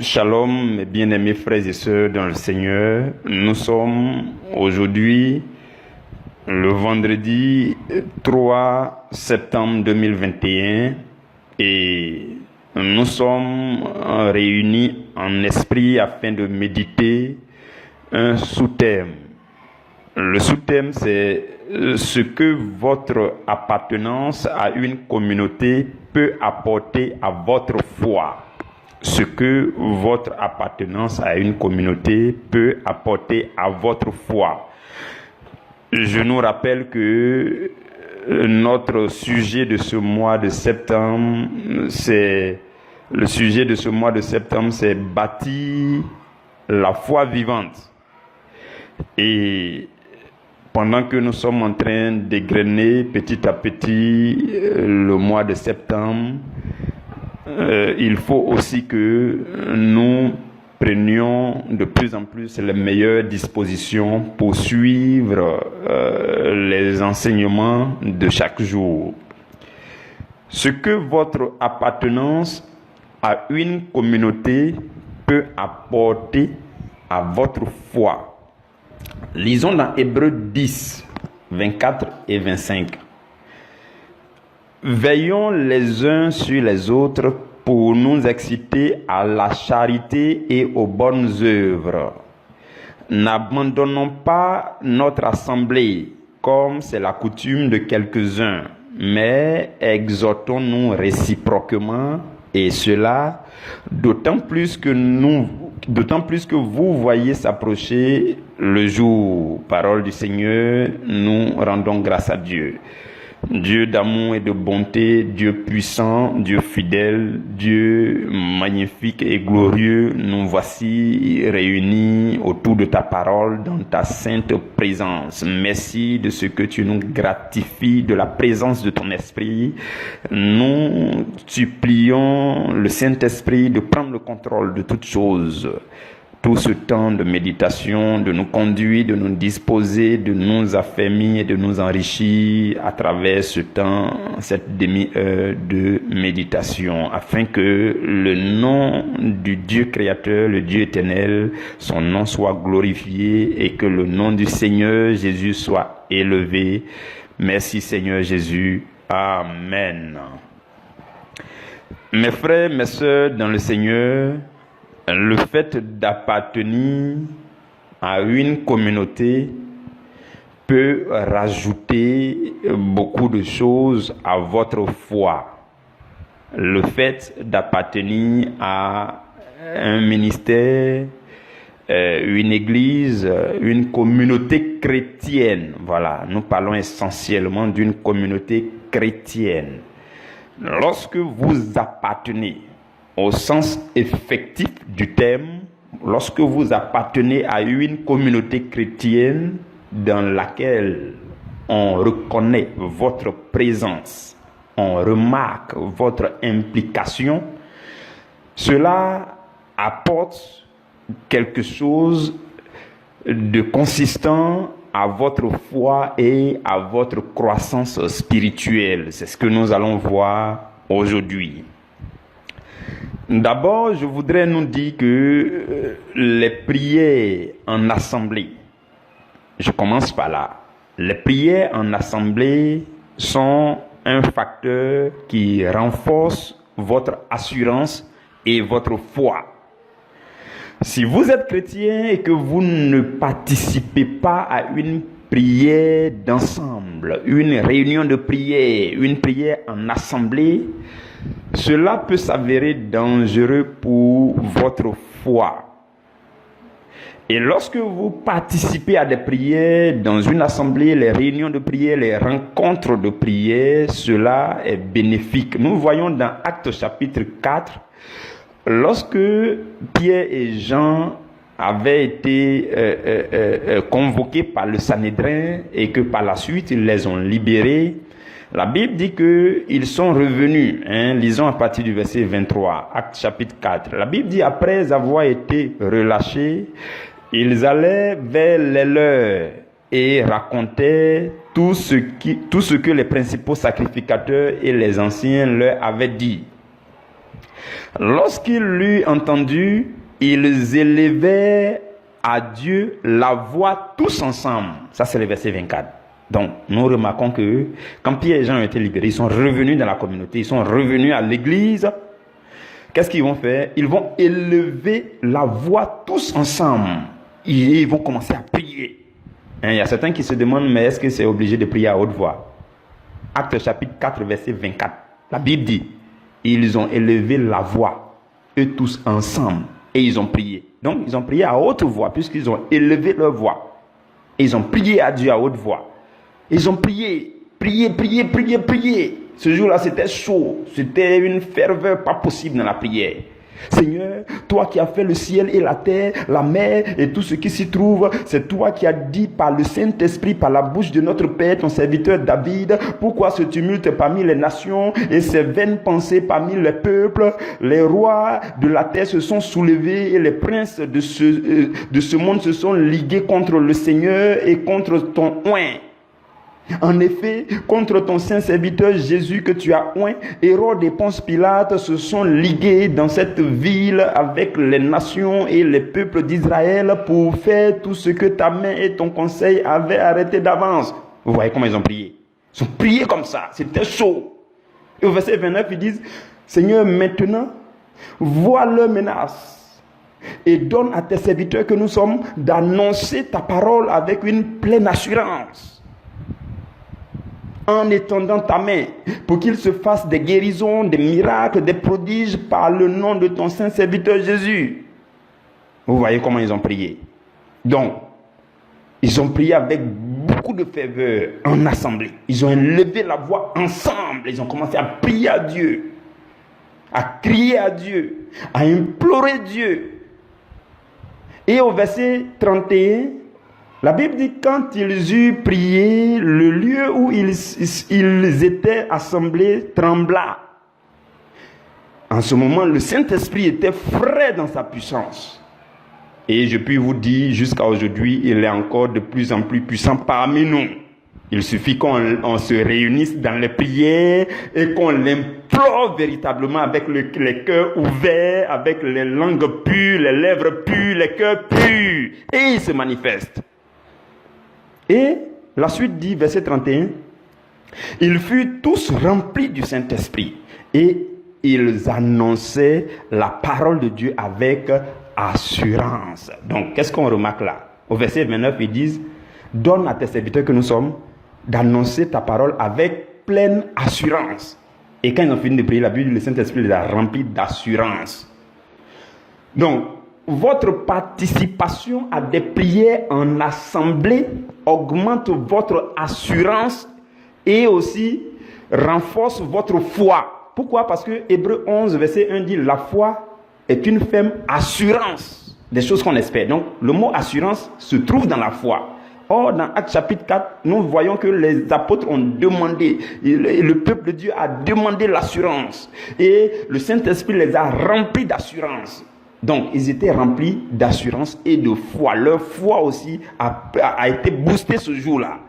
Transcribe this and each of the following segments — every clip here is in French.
Shalom, mes bien-aimés frères et sœurs dans le Seigneur. Nous sommes aujourd'hui le vendredi 3 septembre 2021 et nous sommes réunis en esprit afin de méditer un sous-thème. Le sous-thème, c'est ce que votre appartenance à une communauté peut apporter à votre foi. Ce que votre appartenance à une communauté peut apporter à votre foi. Je nous rappelle que notre sujet de ce mois de septembre, c'est bâtir la foi vivante. Et pendant que nous sommes en train d'égrener petit à petit le mois de septembre, il faut aussi que nous prenions de plus en plus les meilleures dispositions pour suivre les enseignements de chaque jour. Ce que votre appartenance à une communauté peut apporter à votre foi. Lisons dans Hébreux 10, 24 et 25. Veillons les uns sur les autres pour nous exciter à la charité et aux bonnes œuvres. N'abandonnons pas notre assemblée, comme c'est la coutume de quelques-uns, mais exhortons-nous réciproquement, et cela d'autant plus que vous voyez s'approcher le jour. Parole du Seigneur, nous rendons grâce à Dieu. Dieu d'amour et de bonté, Dieu puissant, Dieu fidèle, Dieu magnifique et glorieux, nous voici réunis autour de ta parole dans ta sainte présence. Merci de ce que tu nous gratifies de la présence de ton esprit. Nous supplions le Saint-Esprit de prendre le contrôle de toutes choses. Tout ce temps de méditation, de nous conduire, de nous disposer, de nous affermir et de nous enrichir à travers ce temps, cette demi-heure de méditation, afin que le nom du Dieu créateur, le Dieu éternel, son nom soit glorifié et que le nom du Seigneur Jésus soit élevé. Merci Seigneur Jésus. Amen. Mes frères, mes sœurs dans le Seigneur, le fait d'appartenir à une communauté peut rajouter beaucoup de choses à votre foi. Le fait d'appartenir à un ministère, une église, une communauté chrétienne. Voilà, nous parlons essentiellement d'une communauté chrétienne. Lorsque vous appartenez au sens effectif du terme, lorsque vous appartenez à une communauté chrétienne dans laquelle on reconnaît votre présence, on remarque votre implication, cela apporte quelque chose de consistant à votre foi et à votre croissance spirituelle. C'est ce que nous allons voir aujourd'hui. D'abord, je voudrais nous dire que les prières en assemblée, je commence par là, les prières en assemblée sont un facteur qui renforce votre assurance et votre foi. Si vous êtes chrétien et que vous ne participez pas à une prière d'ensemble, une réunion de prière, une prière en assemblée, cela peut s'avérer dangereux pour votre foi. Et lorsque vous participez à des prières dans une assemblée, les réunions de prière, les rencontres de prière, cela est bénéfique. Nous voyons dans Actes chapitre 4, lorsque Pierre et Jean avaient été convoqués par le Sanhédrin et que par la suite ils les ont libérés, la Bible dit qu'ils sont revenus. Lisons à partir du verset 23, Actes chapitre 4. La Bible dit, après avoir été relâchés, ils allaient vers les leurs et racontaient tout ce que les principaux sacrificateurs et les anciens leur avaient dit. Lorsqu'ils l'eurent entendu, ils élevaient à Dieu la voix tous ensemble. Ça, c'est le verset 24. Donc, nous remarquons que quand Pierre et Jean ont été libérés, ils sont revenus dans la communauté, ils sont revenus à l'église. Qu'est-ce qu'ils vont faire? Ils vont élever la voix tous ensemble. Ils vont commencer à prier. Il y a certains qui se demandent, mais est-ce que c'est obligé de prier à haute voix? Acte chapitre 4, verset 24. La Bible dit, ils ont élevé la voix, eux tous ensemble, et ils ont prié. Donc, ils ont prié à haute voix, puisqu'ils ont élevé leur voix. Et ils ont prié à Dieu à haute voix. Ils ont prié. Ce jour-là, c'était chaud. C'était une ferveur pas possible dans la prière. Seigneur, toi qui as fait le ciel et la terre, la mer et tout ce qui s'y trouve, c'est toi qui as dit par le Saint-Esprit, par la bouche de notre Père, ton serviteur David, pourquoi ce tumulte parmi les nations et ces vaines pensées parmi les peuples? Les rois de la terre se sont soulevés et les princes de ce monde se sont ligués contre le Seigneur et contre ton oint. En effet, contre ton saint serviteur Jésus que tu as oint, Hérode et Ponce Pilate se sont ligués dans cette ville avec les nations et les peuples d'Israël pour faire tout ce que ta main et ton conseil avaient arrêté d'avance. Vous voyez comment ils ont prié? Ils ont prié comme ça, c'était chaud. Et au verset 29, ils disent, Seigneur, maintenant, vois leurs menaces et donne à tes serviteurs que nous sommes d'annoncer ta parole avec une pleine assurance, en étendant ta main, pour qu'il se fasse des guérisons, des miracles, des prodiges par le nom de ton saint serviteur Jésus. Vous voyez comment ils ont prié. Donc, ils ont prié avec beaucoup de ferveur en assemblée. Ils ont élevé la voix ensemble. Ils ont commencé à prier à Dieu, à crier à Dieu, à implorer Dieu. Et au verset 31, la Bible dit, quand ils eurent prié, le lieu où ils étaient assemblés trembla. En ce moment, le Saint-Esprit était frais dans sa puissance. Et je puis vous dire, jusqu'à aujourd'hui, il est encore de plus en plus puissant parmi nous. Il suffit qu'on se réunisse dans les prières et qu'on l'implore véritablement avec les cœurs ouverts, avec les langues pures, les lèvres pures, les cœurs purs. Et il se manifeste. Et la suite dit, verset 31, ils furent tous remplis du Saint-Esprit et ils annonçaient la parole de Dieu avec assurance. Donc, qu'est-ce qu'on remarque là? Au verset 29, ils disent, donne à tes serviteurs que nous sommes d'annoncer ta parole avec pleine assurance. Et quand ils ont fini de prier, la Bible, le Saint-Esprit les a remplis d'assurance. Donc, votre participation à des prières en assemblée augmente votre assurance et aussi renforce votre foi. Pourquoi? Parce que Hébreux 11, verset 1 dit, la foi est une ferme assurance des choses qu'on espère. Donc, le mot assurance se trouve dans la foi. Or, dans Actes chapitre 4, nous voyons que les apôtres ont demandé, le peuple de Dieu a demandé l'assurance. Et le Saint-Esprit les a remplis d'assurance. Donc, ils étaient remplis d'assurance et de foi. Leur foi aussi a été boostée ce jour-là.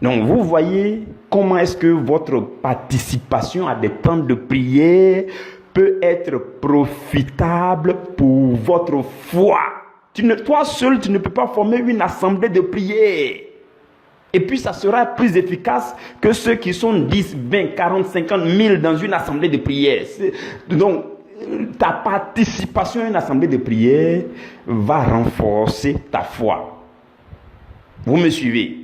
Donc, vous voyez comment est-ce que votre participation à des temps de prière peut être profitable pour votre foi. Toi seul, tu ne peux pas former une assemblée de prière. Et puis, ça sera plus efficace que ceux qui sont 10, 20, 40, 50 000 dans une assemblée de prière. Donc, ta participation à une assemblée de prière va renforcer ta foi. Vous me suivez?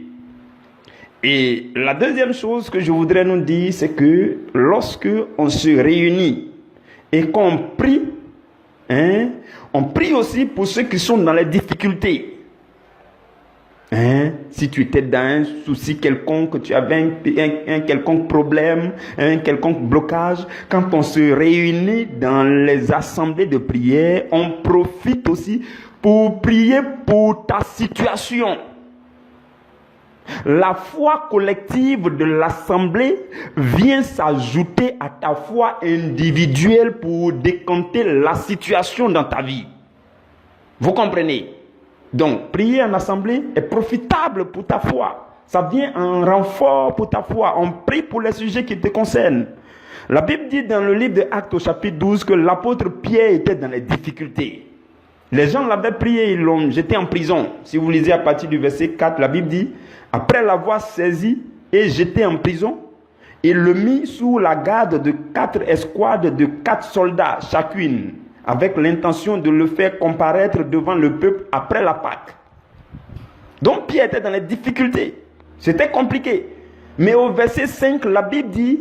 Et la deuxième chose que je voudrais nous dire, c'est que lorsque on se réunit et qu'on prie, on prie aussi pour ceux qui sont dans les difficultés. Si tu étais dans un souci quelconque, tu avais un quelconque problème, un quelconque blocage, quand on se réunit dans les assemblées de prière, on profite aussi pour prier pour ta situation. La foi collective de l'assemblée vient s'ajouter à ta foi individuelle pour décanter la situation dans ta vie. Vous comprenez? Donc, prier en assemblée est profitable pour ta foi. Ça vient en renfort pour ta foi. On prie pour les sujets qui te concernent. La Bible dit dans le livre de Actes au chapitre 12 que l'apôtre Pierre était dans les difficultés. Les gens l'avaient prié, ils l'ont jeté en prison. Si vous lisez à partir du verset 4, la Bible dit, après l'avoir saisi et jeté en prison, il le mit sous la garde de 4 escouades de 4 soldats chacune, avec l'intention de le faire comparaître devant le peuple après la Pâque. Donc Pierre était dans les difficultés. C'était compliqué. Mais au verset 5, la Bible dit,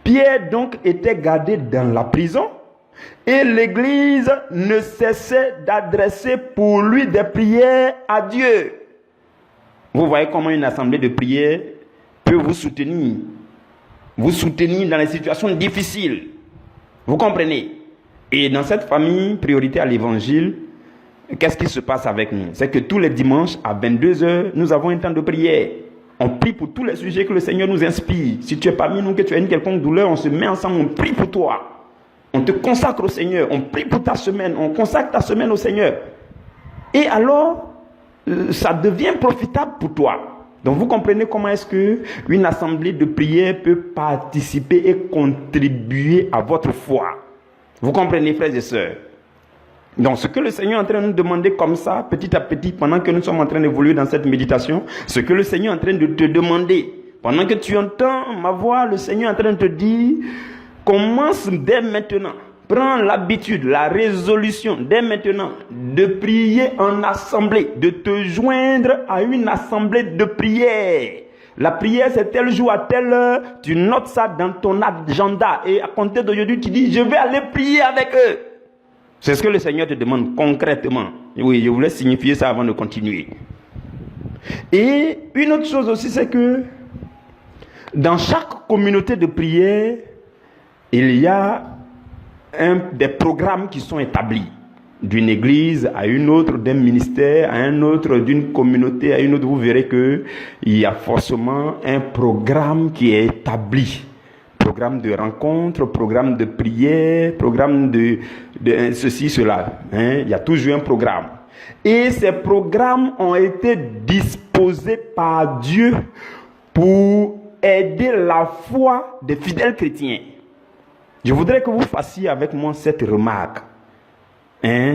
Pierre donc était gardé dans la prison et l'église ne cessait d'adresser pour lui des prières à Dieu. Vous voyez comment une assemblée de prière peut vous soutenir dans les situations difficiles. Vous comprenez? Et dans cette famille, priorité à l'évangile, qu'est-ce qui se passe avec nous? C'est que tous les dimanches à 22h, nous avons un temps de prière. On prie pour tous les sujets que le Seigneur nous inspire. Si tu es parmi nous, que tu as une quelconque douleur, on se met ensemble, on prie pour toi. On te consacre au Seigneur, on prie pour ta semaine, on consacre ta semaine au Seigneur. Et alors, ça devient profitable pour toi. Donc vous comprenez comment est-ce qu'une assemblée de prière peut participer et contribuer à votre foi. Vous comprenez, frères et sœurs? Donc ce que le Seigneur est en train de nous demander comme ça, petit à petit, pendant que nous sommes en train d'évoluer dans cette méditation, ce que le Seigneur est en train de te demander, pendant que tu entends ma voix, le Seigneur est en train de te dire, commence dès maintenant, prends l'habitude, la résolution dès maintenant de prier en assemblée, de te joindre à une assemblée de prière. La prière, c'est tel jour à telle heure, tu notes ça dans ton agenda et à compter d'aujourd'hui, tu dis, je vais aller prier avec eux. C'est ce que le Seigneur te demande concrètement. Oui, je voulais signifier ça avant de continuer. Et une autre chose aussi, c'est que dans chaque communauté de prière, il y a des programmes qui sont établis. D'une église à une autre, d'un ministère à un autre, d'une communauté à une autre. Vous verrez qu'il y a forcément un programme qui est établi. Programme de rencontre, programme de prière, programme de ceci, cela. Il y a toujours un programme. Et ces programmes ont été disposés par Dieu pour aider la foi des fidèles chrétiens. Je voudrais que vous fassiez avec moi cette remarque.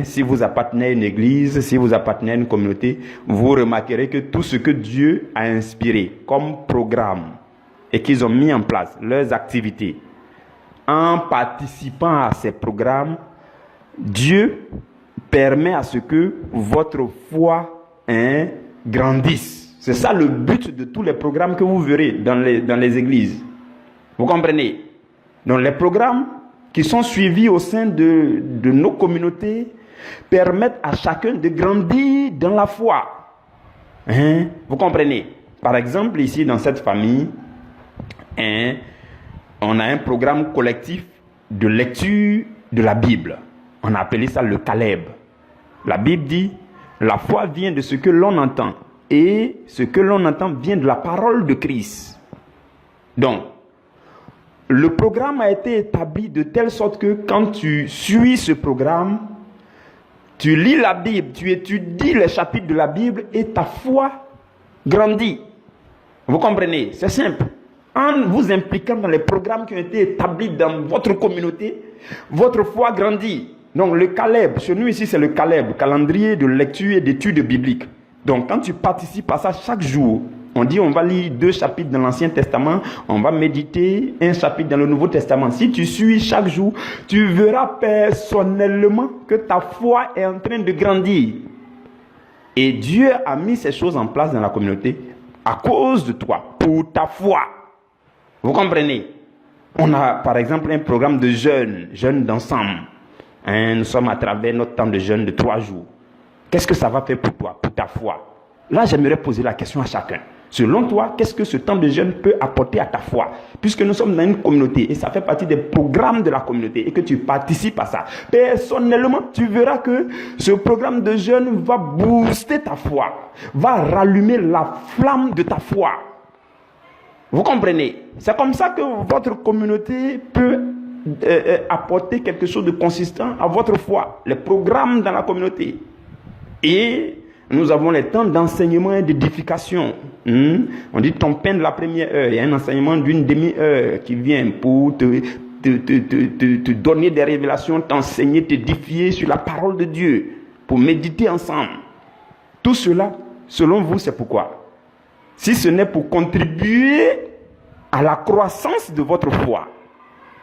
Si vous appartenez à une église, si vous appartenez à une communauté, vous remarquerez que tout ce que Dieu a inspiré comme programme et qu'ils ont mis en place, leurs activités, en participant à ces programmes, Dieu permet à ce que votre foi grandisse. C'est ça le but de tous les programmes que vous verrez dans les églises. Vous comprenez? Donc les programmes qui sont suivis au sein de nos communautés permettent à chacun de grandir dans la foi. Vous comprenez? Par exemple, ici dans cette famille, on a un programme collectif de lecture de la Bible. On a appelé ça le Caleb. La Bible dit, la foi vient de ce que l'on entend. Et ce que l'on entend vient de la parole de Christ. Donc, le programme a été établi de telle sorte que quand tu suis ce programme, tu lis la Bible, tu étudies les chapitres de la Bible et ta foi grandit. Vous comprenez? C'est simple. En vous impliquant dans les programmes qui ont été établis dans votre communauté, votre foi grandit. Donc le Caleb, chez nous ici c'est le Caleb, calendrier de lecture et d'études bibliques. Donc quand tu participes à ça chaque jour, on dit on va lire 2 chapitres dans l'Ancien Testament, on va méditer 1 chapitre dans le Nouveau Testament. Si tu suis chaque jour, tu verras personnellement que ta foi est en train de grandir. Et Dieu a mis ces choses en place dans la communauté à cause de toi, pour ta foi. Vous comprenez? On a par exemple un programme de jeûne d'ensemble. Nous sommes à travers notre temps de jeûne de 3 jours. Qu'est-ce que ça va faire pour toi, pour ta foi? Là, j'aimerais poser la question à chacun. Selon toi, qu'est-ce que ce temps de jeûne peut apporter à ta foi? Puisque nous sommes dans une communauté et ça fait partie des programmes de la communauté et que tu participes à ça. Personnellement, tu verras que ce programme de jeûne va booster ta foi, va rallumer la flamme de ta foi. Vous comprenez? C'est comme ça que votre communauté peut apporter quelque chose de consistant à votre foi. Les programmes dans la communauté. Et nous avons les temps d'enseignement et d'édification. On dit ton pain de la première heure. Il y a un enseignement d'une demi-heure qui vient pour te te donner des révélations, t'enseigner, t'édifier sur la parole de Dieu, pour méditer ensemble. Tout cela, selon vous, c'est pourquoi? Si ce n'est pour contribuer à la croissance de votre foi.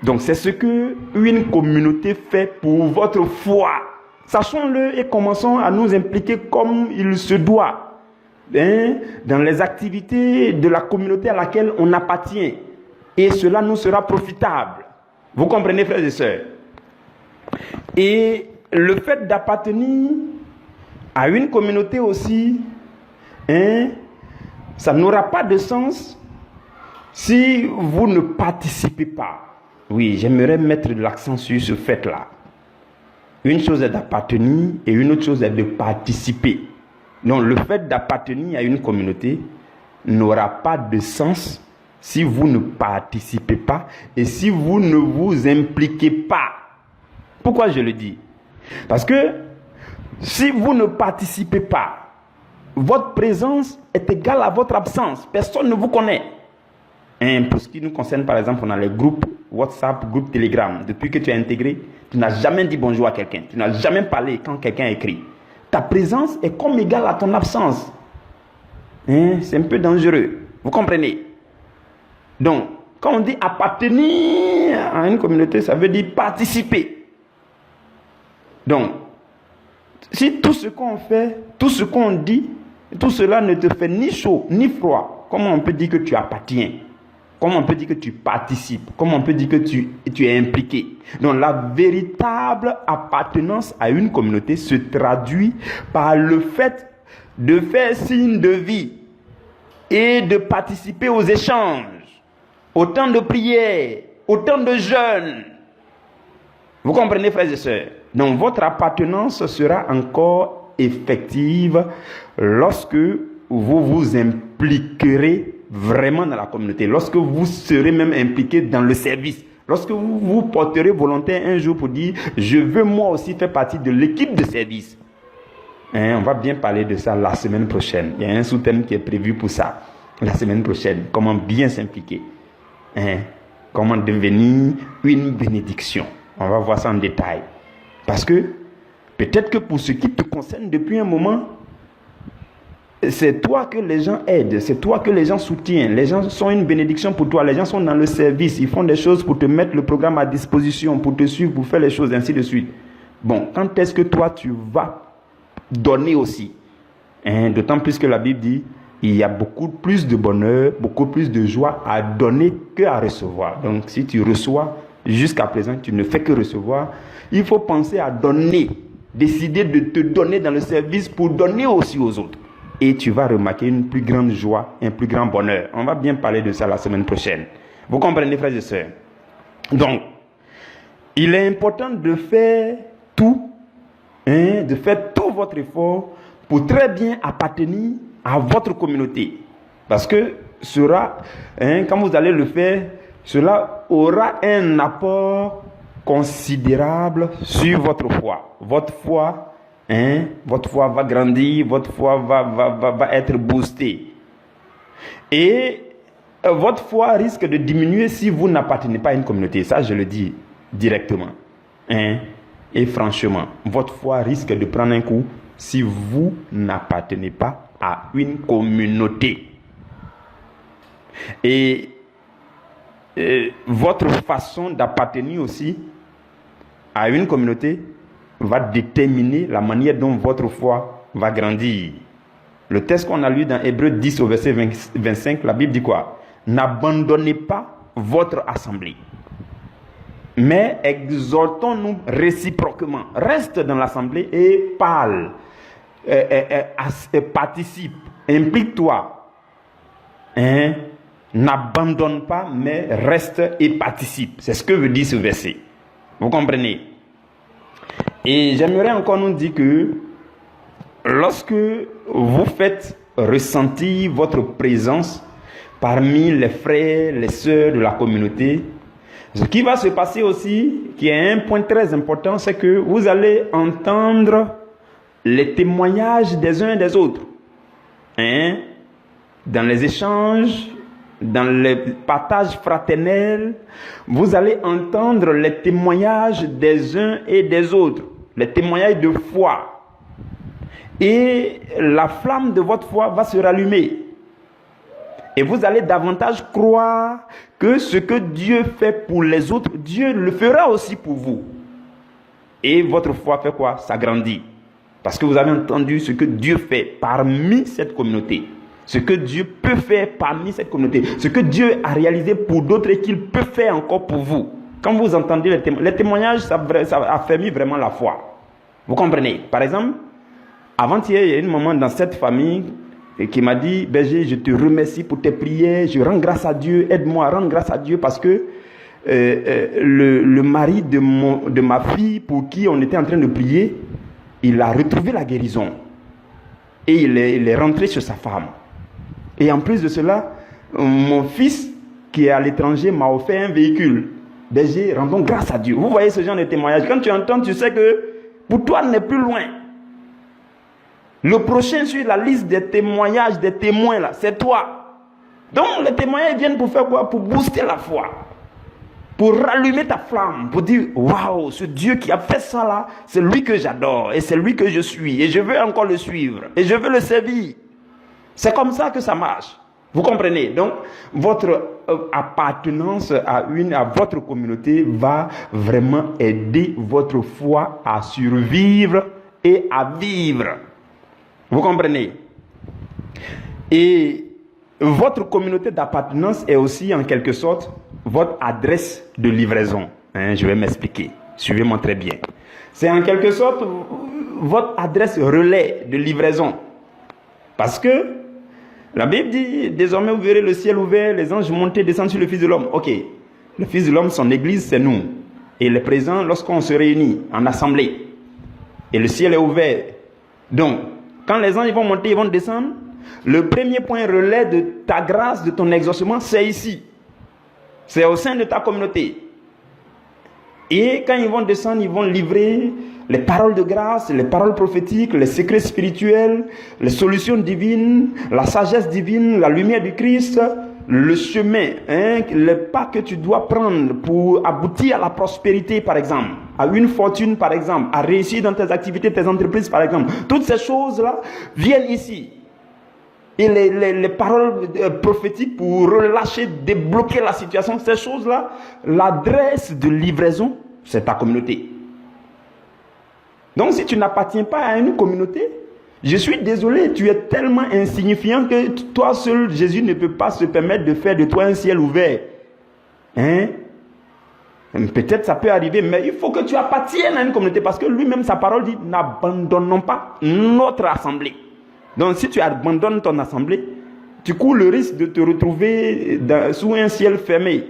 Donc c'est ce que une communauté fait pour votre foi. Sachons-le et commençons à nous impliquer comme il se doit, dans les activités de la communauté à laquelle on appartient. Et cela nous sera profitable. Vous comprenez, frères et sœurs? Et le fait d'appartenir à une communauté aussi, ça n'aura pas de sens si vous ne participez pas. Oui, j'aimerais mettre l'accent sur ce fait-là. Une chose est d'appartenir et une autre chose est de participer. Donc le fait d'appartenir à une communauté n'aura pas de sens si vous ne participez pas et si vous ne vous impliquez pas. Pourquoi je le dis? Parce que si vous ne participez pas, votre présence est égale à votre absence. Personne ne vous connaît. Pour ce qui nous concerne, par exemple, on a les groupes WhatsApp, groupes Telegram. Depuis que tu es intégré, tu n'as jamais dit bonjour à quelqu'un. Tu n'as jamais parlé quand quelqu'un écrit. Ta présence est comme égale à ton absence. C'est un peu dangereux. Vous comprenez? Donc, quand on dit appartenir à une communauté, ça veut dire participer. Donc, si tout ce qu'on fait, tout ce qu'on dit, tout cela ne te fait ni chaud, ni froid, comment on peut dire que tu appartiens? Comment on peut dire que tu participes? Comment on peut dire que tu es impliqué? Donc la véritable appartenance à une communauté se traduit par le fait de faire signe de vie et de participer aux échanges, au temps de prière, au temps de jeûne. Vous comprenez, frères et sœurs? Donc votre appartenance sera encore effective lorsque vous vous impliquerez vraiment dans la communauté, lorsque vous serez même impliqué dans le service, lorsque vous vous porterez volontaire un jour pour dire je veux moi aussi faire partie de l'équipe de service. On va bien parler de ça la semaine prochaine. Il y a un sous-thème qui est prévu pour ça la semaine prochaine. Comment bien s'impliquer, comment devenir une bénédiction. On va voir ça en détail. Parce que peut-être que pour ce qui te concerne depuis un moment, c'est toi que les gens aident, c'est toi que les gens soutiennent. Les gens sont une bénédiction pour toi, les gens sont dans le service, ils font des choses pour te mettre le programme à disposition, pour te suivre, pour faire les choses, ainsi de suite. Bon, quand est-ce que toi tu vas donner aussi? D'autant plus que la Bible dit, il y a beaucoup plus de bonheur, beaucoup plus de joie à donner qu'à recevoir. Donc si tu reçois, jusqu'à présent tu ne fais que recevoir, il faut penser à donner, décider de te donner dans le service pour donner aussi aux autres. Et tu vas remarquer une plus grande joie, un plus grand bonheur. On va bien parler de ça la semaine prochaine. Vous comprenez, frères et sœurs? Donc, il est important de faire tout, de faire tout votre effort pour très bien appartenir à votre communauté. Parce que quand vous allez le faire, cela aura un apport considérable sur votre foi. Votre foi va grandir, votre foi va être boostée. Et votre foi risque de diminuer si vous n'appartenez pas à une communauté. Ça, je le dis directement. Et franchement, votre foi risque de prendre un coup si vous n'appartenez pas à une communauté. Et votre façon d'appartenir aussi à une communauté va déterminer la manière dont votre foi va grandir. Le texte qu'on a lu dans Hébreux 10 au verset 25, la Bible dit quoi? N'abandonnez pas votre assemblée, mais exhortons-nous réciproquement. Reste dans l'assemblée et parle, participe, implique-toi. N'abandonne pas, mais reste et participe. C'est ce que veut dire ce verset. Vous comprenez? Et j'aimerais encore nous dire que lorsque vous faites ressentir votre présence parmi les frères, les sœurs de la communauté, ce qui va se passer aussi, qui est un point très important, c'est que vous allez entendre les témoignages des uns et des autres. Dans les échanges, dans les partages fraternels, vous allez entendre les témoignages des uns et des autres, les témoignages de foi. Et la flamme de votre foi va se rallumer. Et vous allez davantage croire que ce que Dieu fait pour les autres, Dieu le fera aussi pour vous. Et votre foi fait quoi? S'agrandit. Parce que vous avez entendu ce que Dieu fait parmi cette communauté. Ce que Dieu peut faire parmi cette communauté. Ce que Dieu a réalisé pour d'autres et qu'il peut faire encore pour vous. Quand vous entendez les témoignages, ça affermit vraiment la foi. Vous comprenez? Par exemple, avant-hier, il y a une maman dans cette famille qui m'a dit, berger, je te remercie pour tes prières, je rends grâce à Dieu, aide-moi à rendre grâce à Dieu parce que le mari de ma fille pour qui on était en train de prier, il a retrouvé la guérison. Et il est rentré sur sa femme. Et en plus de cela, mon fils qui est à l'étranger m'a offert un véhicule. Berger, rendons grâce à Dieu. Vous voyez ce genre de témoignage. Quand tu entends, tu sais que pour toi, n'est plus loin. Le prochain sur la liste des témoignages, des témoins, là, c'est toi. Donc, les témoignages viennent pour faire quoi? Pour booster la foi. Pour rallumer ta flamme. Pour dire, waouh, ce Dieu qui a fait ça là, c'est lui que j'adore. Et c'est lui que je suis. Et je veux encore le suivre. Et je veux le servir. C'est comme ça que ça marche. Vous comprenez? Donc, votre appartenance à votre communauté va vraiment aider votre foi à survivre et à vivre. Vous comprenez? Et votre communauté d'appartenance est aussi en quelque sorte votre adresse de livraison. Je vais m'expliquer. Suivez-moi très bien. C'est en quelque sorte votre adresse relais de livraison. Parce que la Bible dit, désormais vous verrez le ciel ouvert, les anges monter et descendre sur le Fils de l'homme. Ok, le Fils de l'homme, son église, c'est nous. Et il est présent lorsqu'on se réunit en assemblée. Et le ciel est ouvert. Donc, quand les anges vont monter, ils vont descendre, le premier point relais de ta grâce, de ton exaucement, c'est ici. C'est au sein de ta communauté. Et quand ils vont descendre, ils vont livrer les paroles de grâce, les paroles prophétiques, les secrets spirituels, les solutions divines, la sagesse divine, la lumière du Christ, le chemin, les pas que tu dois prendre pour aboutir à la prospérité, par exemple, à une fortune, par exemple, à réussir dans tes activités, tes entreprises, par exemple. Toutes ces choses-là viennent ici. Et les paroles prophétiques pour relâcher, débloquer la situation, ces choses-là, l'adresse de livraison, c'est ta communauté. Donc si tu n'appartiens pas à une communauté, je suis désolé, tu es tellement insignifiant que toi seul, Jésus ne peut pas se permettre de faire de toi un ciel ouvert. Peut-être ça peut arriver, mais il faut que tu appartiennes à une communauté parce que lui-même, sa parole dit, n'abandonnons pas notre assemblée. Donc si tu abandonnes ton assemblée, tu cours le risque de te retrouver sous un ciel fermé.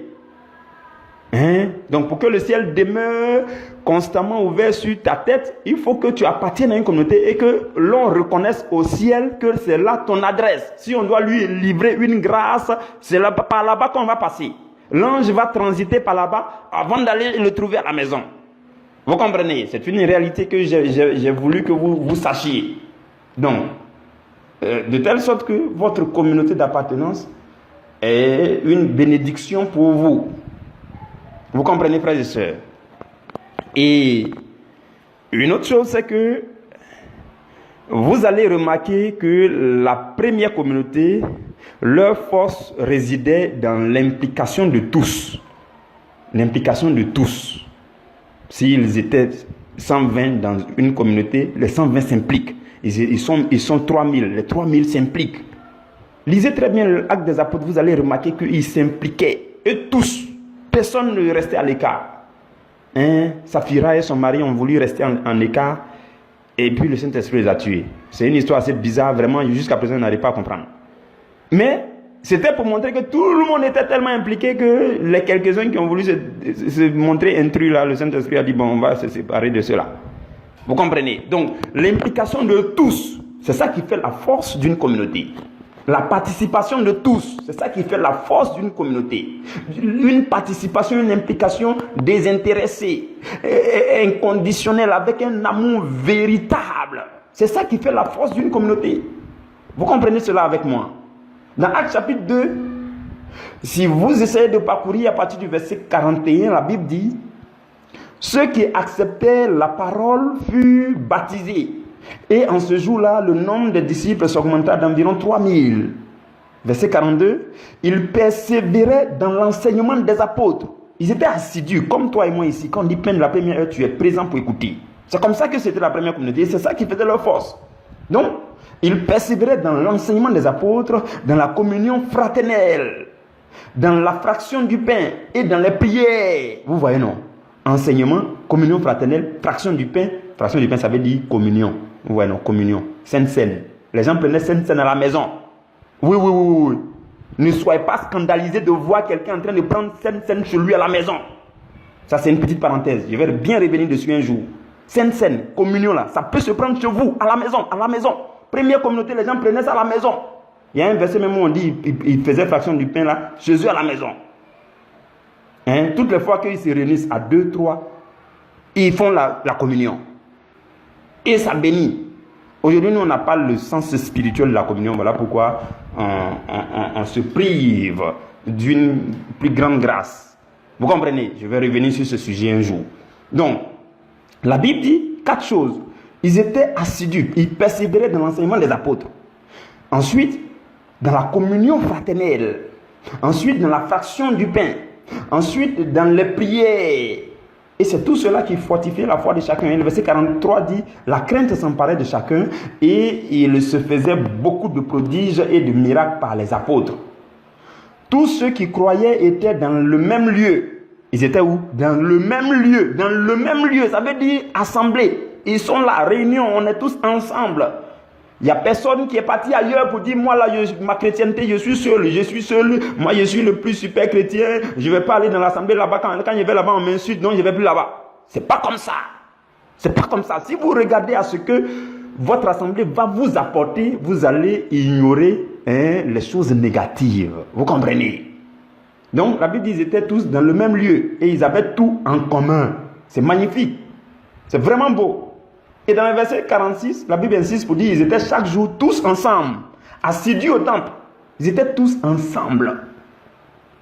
Donc pour que le ciel demeure constamment ouvert sur ta tête, il faut que tu appartiennes à une communauté et que l'on reconnaisse au ciel que c'est là ton adresse. Si on doit lui livrer une grâce, c'est là, par là-bas qu'on va passer. L'ange va transiter par là-bas avant d'aller le trouver à la maison. Vous comprenez? C'est une réalité que j'ai voulu que vous sachiez. Donc, de telle sorte que votre communauté d'appartenance est une bénédiction pour vous. Vous comprenez, frères et sœurs? Et une autre chose, c'est que vous allez remarquer que la première communauté, leur force résidait dans l'implication de tous. L'implication de tous. S'ils étaient 120 dans une communauté, les 120 s'impliquent. Ils sont 3000, les 3000 s'impliquent. Lisez très bien l'Acte des Apôtres, vous allez remarquer qu'ils s'impliquaient. Et tous. Personne ne restait à l'écart. Saphira et son mari ont voulu rester en écart. Et puis le Saint-Esprit les a tués. C'est une histoire assez bizarre, vraiment, jusqu'à présent, on n'arrive pas à comprendre. Mais c'était pour montrer que tout le monde était tellement impliqué que les quelques-uns qui ont voulu se montrer intrus, là, le Saint-Esprit a dit, bon, on va se séparer de cela. Vous comprenez? Donc, l'implication de tous, c'est ça qui fait la force d'une communauté. La participation de tous, c'est ça qui fait la force d'une communauté. Une participation, une implication désintéressée, inconditionnelle, avec un amour véritable. C'est ça qui fait la force d'une communauté. Vous comprenez cela avec moi? Dans Actes chapitre 2, Si vous essayez de parcourir à partir du verset 41, la Bible dit, ceux qui acceptaient la parole furent baptisés. Et en ce jour-là, le nombre des disciples s'augmenta d'environ 3000. Verset 42, ils persévéraient dans l'enseignement des apôtres. Ils étaient assidus, comme toi et moi ici. Quand on dit peine de la première heure, tu es présent pour écouter. C'est comme ça que c'était la première communauté. Et c'est ça qui faisait leur force. Donc, ils persévéraient dans l'enseignement des apôtres, dans la communion fraternelle, dans la fraction du pain et dans les prières. Vous voyez, non? Enseignement, communion fraternelle, fraction du pain. Fraction du pain, ça veut dire communion. Vous voyez, non? Communion. Sainte Seine. Les gens prenaient Sainte Seine à la maison. Oui. Ne soyez pas scandalisés de voir quelqu'un en train de prendre Sainte Seine chez lui à la maison. Ça, c'est une petite parenthèse. Je vais bien revenir dessus un jour. Sainte Seine, communion là, ça peut se prendre chez vous, à la maison, à la maison. Première communauté, les gens prenaient ça à la maison. Il y a un verset même où on dit, ils faisaient fraction du pain là, chez eux à la maison. Toutes les fois qu'ils se réunissent à 2, 3, ils font la communion. Et ça bénit. Aujourd'hui, nous, on n'a pas le sens spirituel de la communion. Voilà pourquoi on se prive d'une plus grande grâce. Vous comprenez? Je vais revenir sur ce sujet un jour. Donc, la Bible dit 4 choses. Ils étaient assidus, ils persévéraient dans l'enseignement des apôtres. Ensuite, dans la communion fraternelle. Ensuite, dans la fraction du pain. Ensuite, dans les prières. Et c'est tout cela qui fortifiait la foi de chacun. Et le verset 43 dit, la crainte s'emparait de chacun et il se faisait beaucoup de prodiges et de miracles par les apôtres. Tous ceux qui croyaient étaient dans le même lieu. Ils étaient où? Dans le même lieu. Dans le même lieu, ça veut dire assemblée. Ils sont là, réunion, on est tous ensemble. Il n'y a personne qui est parti ailleurs pour dire, moi là, ma chrétienté, je suis seul, moi je suis le plus super chrétien, je ne vais pas aller dans l'assemblée là-bas, quand je vais là-bas on m'insulte, non je ne vais plus là-bas. C'est pas comme ça. C'est pas comme ça. Si vous regardez à ce que votre assemblée va vous apporter, vous allez ignorer les choses négatives. Vous comprenez? Donc la Bible dit qu'ils étaient tous dans le même lieu et ils avaient tout en commun. C'est magnifique. C'est vraiment beau. Et dans le verset 46, la Bible insiste pour dire qu'ils étaient chaque jour tous ensemble, assidus au temple. Ils étaient tous ensemble.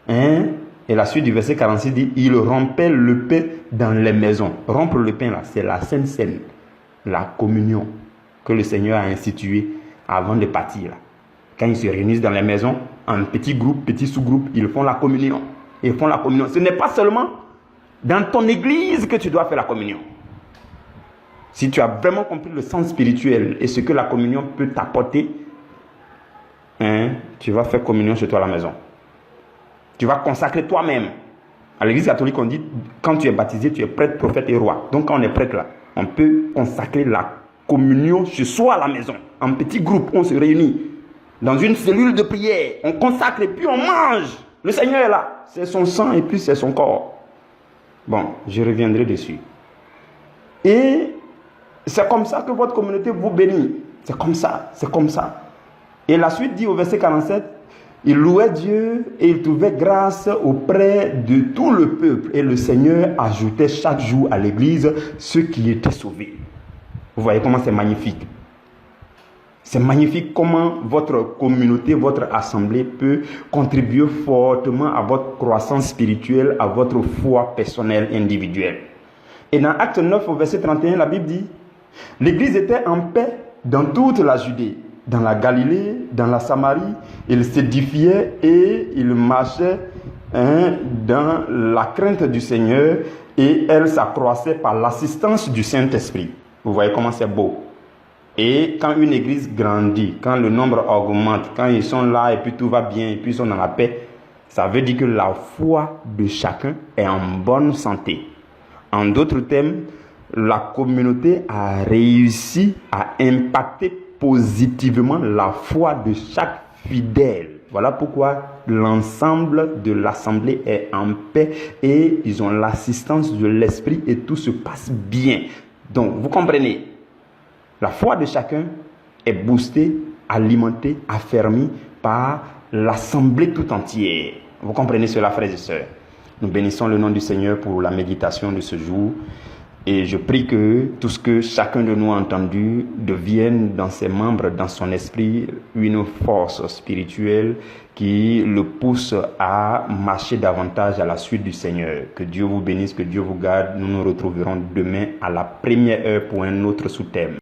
Et la suite du verset 46 dit, ils rompaient le pain dans les maisons. Rompre le pain là, c'est la Sainte Seine, la communion que le Seigneur a instituée avant de partir là. Quand ils se réunissent dans les maisons, en petits groupes, petits sous-groupes, ils font la communion. Ils font la communion. Ce n'est pas seulement dans ton église que tu dois faire la communion. Si tu as vraiment compris le sens spirituel et ce que la communion peut t'apporter, tu vas faire communion chez toi à la maison. Tu vas consacrer toi-même. À l'église catholique, on dit, quand tu es baptisé, tu es prêtre, prophète et roi. Donc quand on est prêtre là, on peut consacrer la communion chez soi à la maison. En petit groupe, on se réunit dans une cellule de prière. On consacre et puis on mange. Le Seigneur est là. C'est son sang et puis c'est son corps. Bon, je reviendrai dessus. Et c'est comme ça que votre communauté vous bénit. C'est comme ça, c'est comme ça. Et la suite dit au verset 47, il louait Dieu et il trouvait grâce auprès de tout le peuple. Et le Seigneur ajoutait chaque jour à l'église ceux qui étaient sauvés. Vous voyez comment c'est magnifique. C'est magnifique comment votre communauté, votre assemblée peut contribuer fortement à votre croissance spirituelle, à votre foi personnelle, individuelle. Et dans Acte 9, au verset 31, la Bible dit, l'église était en paix dans toute la Judée, dans la Galilée, dans la Samarie. Ils s'édifiaient et ils marchaient dans la crainte du Seigneur et elle s'accroissait par l'assistance du Saint-Esprit. Vous voyez comment c'est beau. Et quand une église grandit, quand le nombre augmente, quand ils sont là et puis tout va bien et puis ils sont dans la paix, ça veut dire que la foi de chacun est en bonne santé. En d'autres termes, la communauté a réussi à impacter positivement la foi de chaque fidèle. Voilà pourquoi l'ensemble de l'assemblée est en paix et ils ont l'assistance de l'esprit et tout se passe bien. Donc, vous comprenez, la foi de chacun est boostée, alimentée, affermie par l'assemblée tout entière. Vous comprenez cela, frères et sœurs? Nous bénissons le nom du Seigneur pour la méditation de ce jour. Et je prie que tout ce que chacun de nous a entendu devienne dans ses membres, dans son esprit, une force spirituelle qui le pousse à marcher davantage à la suite du Seigneur. Que Dieu vous bénisse, que Dieu vous garde. Nous nous retrouverons demain à la première heure pour un autre sous-thème.